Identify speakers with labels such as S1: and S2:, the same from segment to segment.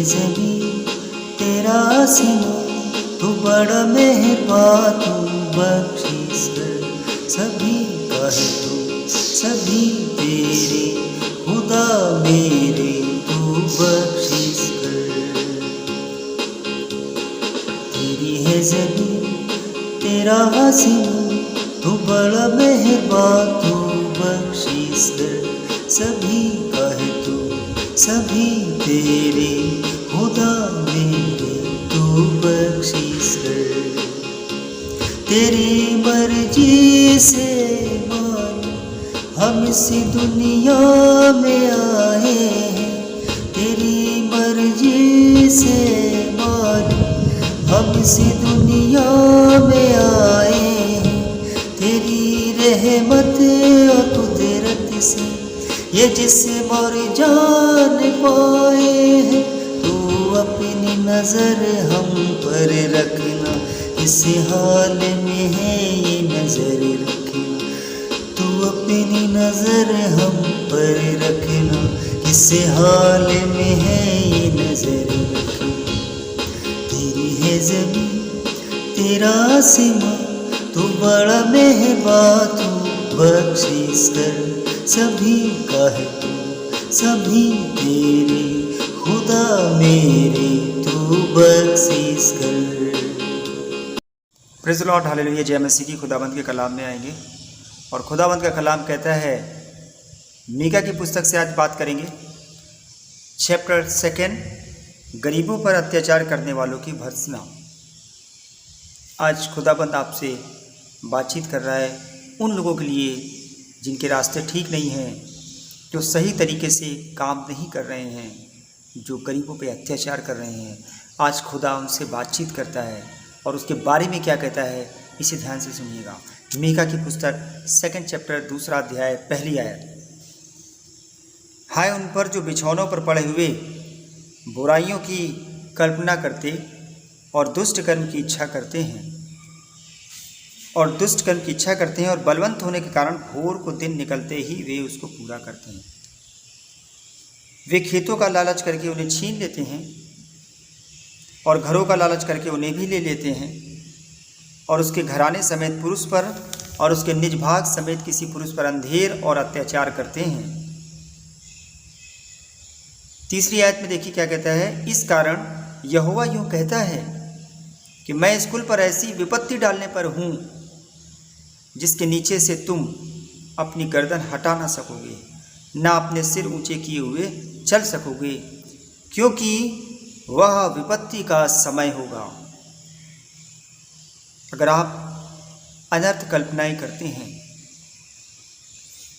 S1: ज़मीं तेरा आसमां, तू बड़ा मेहरबान, तू बख्शिश कर सभी का है तू, सभी तेरे खुदा मेरे, तू बख्शिश कर। तेरी है ज़मीं तेरा आसमां, तू बड़ा मेहरबान, तू बख्शिश कर सभी का है तू, सभी तेरे खुदा मेरे, तू बख्शिश कर। तेरी मर्जी से मानो हम इस दुनिया में आए हैं, तेरी मर्जी से मानो हम इस दुनिया में आए हैं। तेरी रहमत और कुदरत से ये जिस्म और जान पाए हैं, तू अपनी नज़र हम पर रखना, इस हाल में है ये नज़र रखना, तू अपनी नज़र हम पर रखना, इस हाल में है ये नज़र रखना। तेरी है ज़मीं तेरा आसमां, तू बड़ा मेहरबान, तू बख्शिश कर सभी का है तू, सभी तेरे खुदा मेरे, तू बख्शिश कर।
S2: Praise the Lord, hallelujah. जय मसीह की। खुदाबंद के कलाम में आएंगे और खुदाबंद का कलाम कहता है, मीका की पुस्तक से आज बात करेंगे, चैप्टर 2, गरीबों पर अत्याचार करने वालों की भर्त्सना। आज खुदाबंद आपसे बातचीत कर रहा है उन लोगों के लिए जिनके रास्ते ठीक नहीं हैं, जो सही तरीके से काम नहीं कर रहे हैं, जो गरीबों पे अत्याचार कर रहे हैं। आज खुदा उनसे बातचीत करता है और उसके बारे में क्या कहता है, इसे ध्यान से सुनिएगा। मीका की पुस्तक 2 चैप्टर 2 अध्याय 1 आयत। हाय उन पर जो बिछौनों पर पड़े हुए बुराइयों की कल्पना करते और दुष्ट कर्म की इच्छा करते हैं, और बलवंत होने के कारण भोर को दिन निकलते ही वे उसको पूरा करते हैं। वे खेतों का लालच करके उन्हें छीन लेते हैं और घरों का लालच करके उन्हें भी ले लेते हैं, और उसके घराने समेत पुरुष पर और उसके निज भाग समेत किसी पुरुष पर अंधेर और अत्याचार करते हैं। 3 आयत में देखिए क्या कहता है, इस कारण यहोवा यूं कहता है कि मैं इस कुल पर ऐसी विपत्ति डालने पर हूँ जिसके नीचे से तुम अपनी गर्दन हटा ना सकोगे, ना अपने सिर ऊंचे किए हुए चल सकोगे, क्योंकि वह विपत्ति का समय होगा। अगर आप अनर्थ कल्पनाएं करते हैं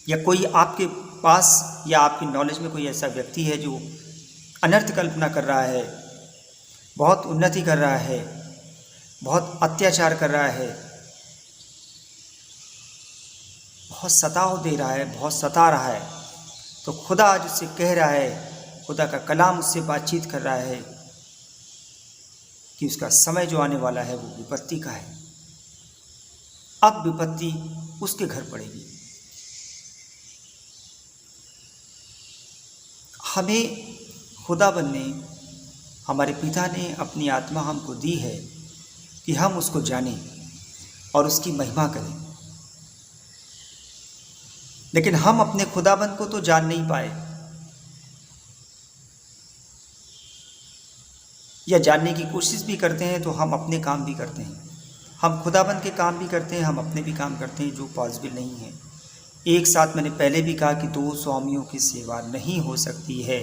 S2: या कोई आपके पास या आपकी नॉलेज में कोई ऐसा व्यक्ति है जो अनर्थ कल्पना कर रहा है, बहुत उन्नति कर रहा है, बहुत अत्याचार कर रहा है, बहुत सताव दे रहा है, बहुत सता रहा है, तो खुदा आज उससे कह रहा है, खुदा का कलाम उससे बातचीत कर रहा है कि उसका समय जो आने वाला है वो विपत्ति का है। अब विपत्ति उसके घर पड़ेगी। हमें खुदाबंद ने, हमारे पिता ने अपनी आत्मा हमको दी है कि हम उसको जानें और उसकी महिमा करें, लेकिन हम अपने खुदाबंद को तो जान नहीं पाए, या जानने की कोशिश भी करते हैं तो हम अपने काम भी करते हैं। हम खुदाबंद के काम भी करते हैं, हम अपने भी काम करते हैं, जो पॉसिबल नहीं है। एक साथ, मैंने पहले भी कहा कि 2 स्वामियों की सेवा नहीं हो सकती है।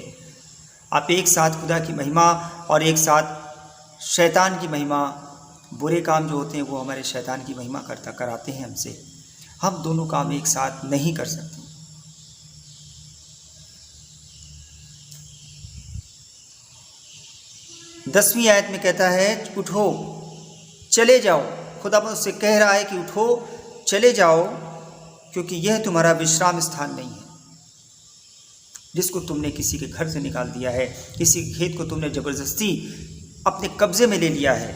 S2: आप एक साथ खुदा की महिमा और एक साथ शैतान की महिमा, बुरे काम जो होते हैं वो हमारे शैतान की महिमा कराते हैं हमसे। हम दोनों काम एक साथ नहीं कर सकते। 10वीं आयत में कहता है, उठो चले जाओ। खुदाबंद उससे कह रहा है कि उठो चले जाओ, क्योंकि यह तुम्हारा विश्राम स्थान नहीं है, जिसको तुमने किसी के घर से निकाल दिया है, किसी के खेत को तुमने ज़बरदस्ती अपने कब्जे में ले लिया है,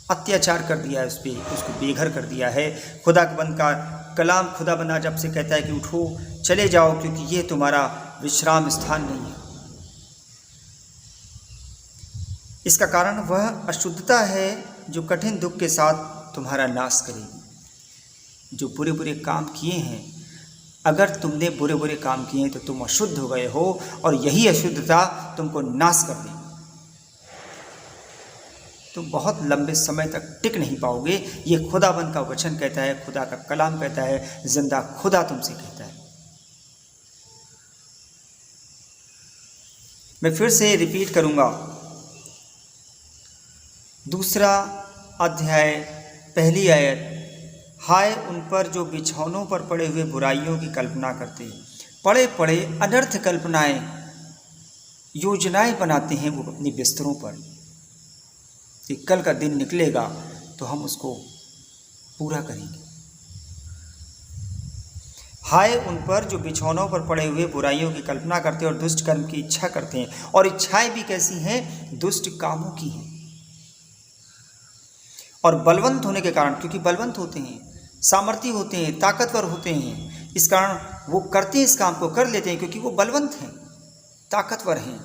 S2: अत्याचार कर दिया है उस पर, उसको बेघर कर दिया है। खुदाबंद का कलाम, खुदाबंद आज आपसे कहता है कि उठो चले जाओ, क्योंकि ये तुम्हारा विश्राम स्थान नहीं है। इसका कारण वह अशुद्धता है जो कठिन दुख के साथ तुम्हारा नाश करेगी। जो बुरे बुरे काम किए हैं, अगर तुमने बुरे बुरे काम किए हैं तो तुम अशुद्ध हो गए हो, और यही अशुद्धता तुमको नाश कर देगी। तुम बहुत लंबे समय तक टिक नहीं पाओगे। ये खुदाबंद का वचन कहता है, खुदा का कलाम कहता है, जिंदा खुदा तुमसे कहता है। मैं फिर से रिपीट करूंगा, 2 अध्याय 1 आयत, हाय उन पर जो बिछौनों पर पड़े हुए बुराइयों की कल्पना करते, पड़े पड़े अनर्थ कल्पनाएं, योजनाएं बनाते हैं वो अपने बिस्तरों पर कि कल का दिन निकलेगा तो हम उसको पूरा करेंगे। हाय उन पर जो बिछौनों पर पड़े हुए बुराइयों की कल्पना करते और दुष्ट कर्म की इच्छा करते हैं, और इच्छाएं भी कैसी हैं? दुष्ट कामों की हैं। और बलवंत होने के कारण, क्योंकि बलवंत होते हैं, सामर्थी होते हैं, ताकतवर होते हैं, इस कारण वो करते हैं, इस काम को कर लेते हैं, क्योंकि वो बलवंत हैं, ताकतवर हैं।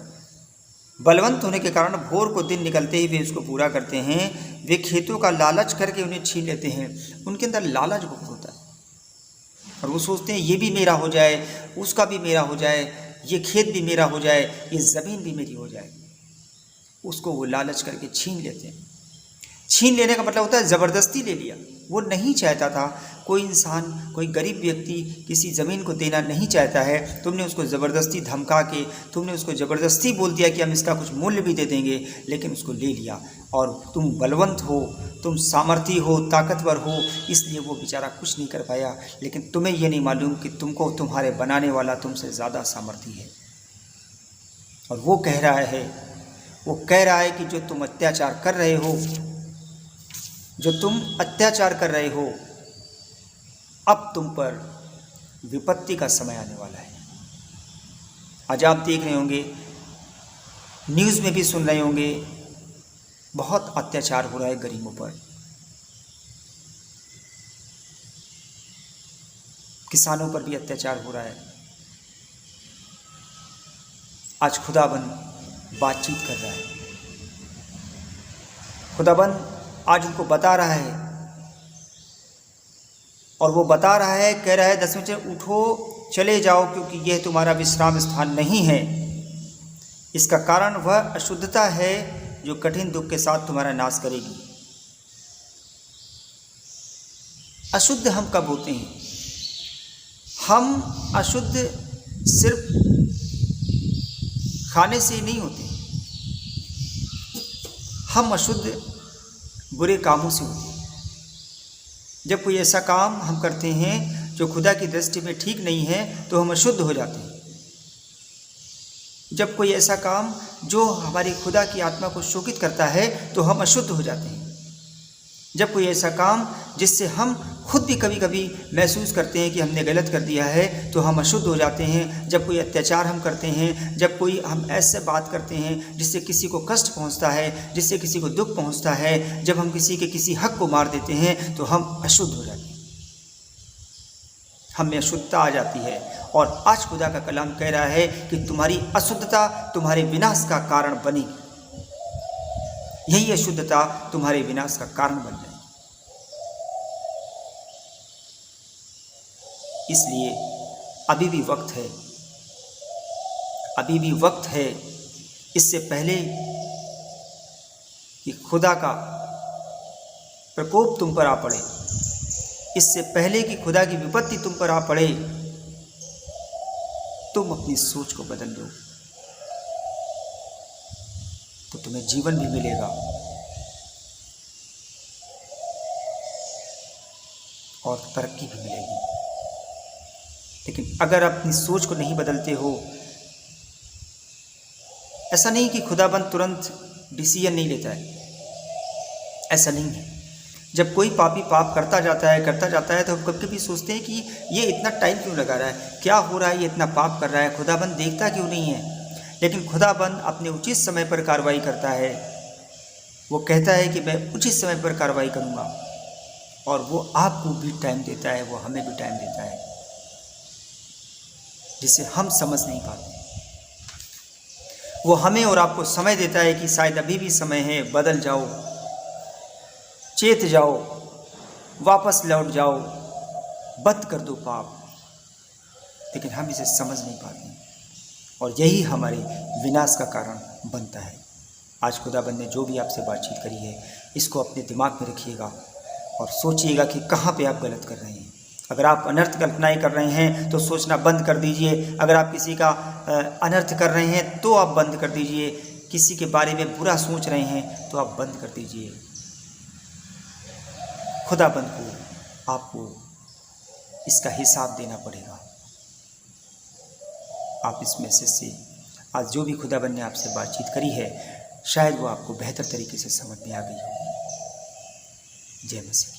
S2: बलवंत होने के कारण भोर को दिन निकलते ही वे उसको पूरा करते हैं। वे खेतों का लालच करके उन्हें छीन लेते हैं। उनके अंदर लालच बहुत होता है और वो सोचते हैं ये भी मेरा हो जाए, उसका भी मेरा हो जाए, ये खेत भी मेरा हो जाए, ये ज़मीन भी मेरी हो जाए। उसको वो लालच करके छीन लेते हैं। छीन लेने का मतलब होता है ज़बरदस्ती ले लिया। वो नहीं चाहता था, कोई इंसान, कोई गरीब व्यक्ति किसी ज़मीन को देना नहीं चाहता है, तुमने उसको ज़बरदस्ती धमका के, तुमने उसको ज़बरदस्ती बोल दिया कि हम इसका कुछ मूल्य भी दे देंगे, लेकिन उसको ले लिया। और तुम बलवंत हो, तुम सामर्थी हो, ताकतवर हो, इसलिए वो बेचारा कुछ नहीं कर पाया। लेकिन तुम्हें ये नहीं मालूम कि तुमको तुम्हारे बनाने वाला तुमसे ज़्यादा सामर्थी है। और वो कह रहा है कि जो तुम अत्याचार कर रहे हो, जो तुम अत्याचार कर रहे हो, अब तुम पर विपत्ति का समय आने वाला है। आज आप देख रहे होंगे, न्यूज़ में भी सुन रहे होंगे, बहुत अत्याचार हो रहा है गरीबों पर, किसानों पर भी अत्याचार हो रहा है। आज खुदाबंद बातचीत कर रहा है। खुदाबंद आज उनको बता रहा है, और वो बता रहा है, कह रहा है 10वें वचन, उठो चले जाओ, क्योंकि यह तुम्हारा विश्राम स्थान नहीं है। इसका कारण वह अशुद्धता है जो कठिन दुख के साथ तुम्हारा नाश करेगी। अशुद्ध हम कब होते हैं? हम अशुद्ध सिर्फ खाने से नहीं होते, हम अशुद्ध बुरे कामों से होते हैं। जब कोई ऐसा काम हम करते हैं जो खुदा की दृष्टि में ठीक नहीं है तो हम अशुद्ध हो जाते हैं। जब कोई ऐसा काम जो हमारी खुदा की आत्मा को शोकित करता है तो हम अशुद्ध हो जाते हैं। जब कोई ऐसा काम जिससे हम खुद भी कभी कभी महसूस करते हैं कि हमने गलत कर दिया है तो हम अशुद्ध हो जाते हैं। जब कोई अत्याचार हम करते हैं, जब कोई हम ऐसे बात करते हैं जिससे किसी को कष्ट पहुंचता है, जिससे किसी को दुख पहुंचता है, जब हम किसी के किसी हक को मार देते हैं तो हम अशुद्ध हो जाते हैं, हम में अशुद्धता आ जाती है। और आज खुदा का कलाम कह रहा है कि तुम्हारी अशुद्धता तुम्हारे विनाश का कारण बनेगी। यही अशुद्धता तुम्हारे विनाश का कारण बन जाएगी। इसलिए अभी भी वक्त है, अभी भी वक्त है, इससे पहले कि खुदा का प्रकोप तुम पर आ पड़े, इससे पहले कि खुदा की विपत्ति तुम पर आ पड़े, तुम अपनी सोच को बदल लो तो तुम्हें जीवन भी मिलेगा और तरक्की भी मिलेगी। लेकिन अगर अपनी सोच को नहीं बदलते हो, ऐसा नहीं कि खुदाबंद तुरंत डिसीजन नहीं लेता है, ऐसा नहीं है। जब कोई पापी पाप करता जाता है तो हम कभी कभी सोचते हैं कि ये इतना टाइम क्यों लगा रहा है, क्या हो रहा है, ये इतना पाप कर रहा है, खुदाबंद देखता क्यों नहीं है। लेकिन खुदाबंद अपने उचित समय पर कार्रवाई करता है। वो कहता है कि मैं उचित समय पर कार्रवाई करूँगा, और वो आपको भी टाइम देता है, वो हमें भी टाइम देता है, जिसे हम समझ नहीं पाते। वो हमें और आपको समय देता है कि शायद अभी भी समय है, बदल जाओ, चेत जाओ, वापस लौट जाओ, बंद कर दो पाप। लेकिन हम इसे समझ नहीं पाते और यही हमारे विनाश का कारण बनता है। आज खुदाबंद ने जो भी आपसे बातचीत करी है, इसको अपने दिमाग में रखिएगा और सोचिएगा कि कहाँ पे आप गलत कर रहे हैं। अगर आप अनर्थ कल्पनाएँ कर रहे हैं तो सोचना बंद कर दीजिए। अगर आप किसी का अनर्थ कर रहे हैं तो आप बंद कर दीजिए। किसी के बारे में बुरा सोच रहे हैं तो आप बंद कर दीजिए। खुदाबंद को आपको इसका हिसाब देना पड़ेगा। आप इस मैसेज से आज जो भी खुदाबंद ने आपसे बातचीत करी है, शायद वो आपको बेहतर तरीके से समझ में आ गई हो। जय मसीह।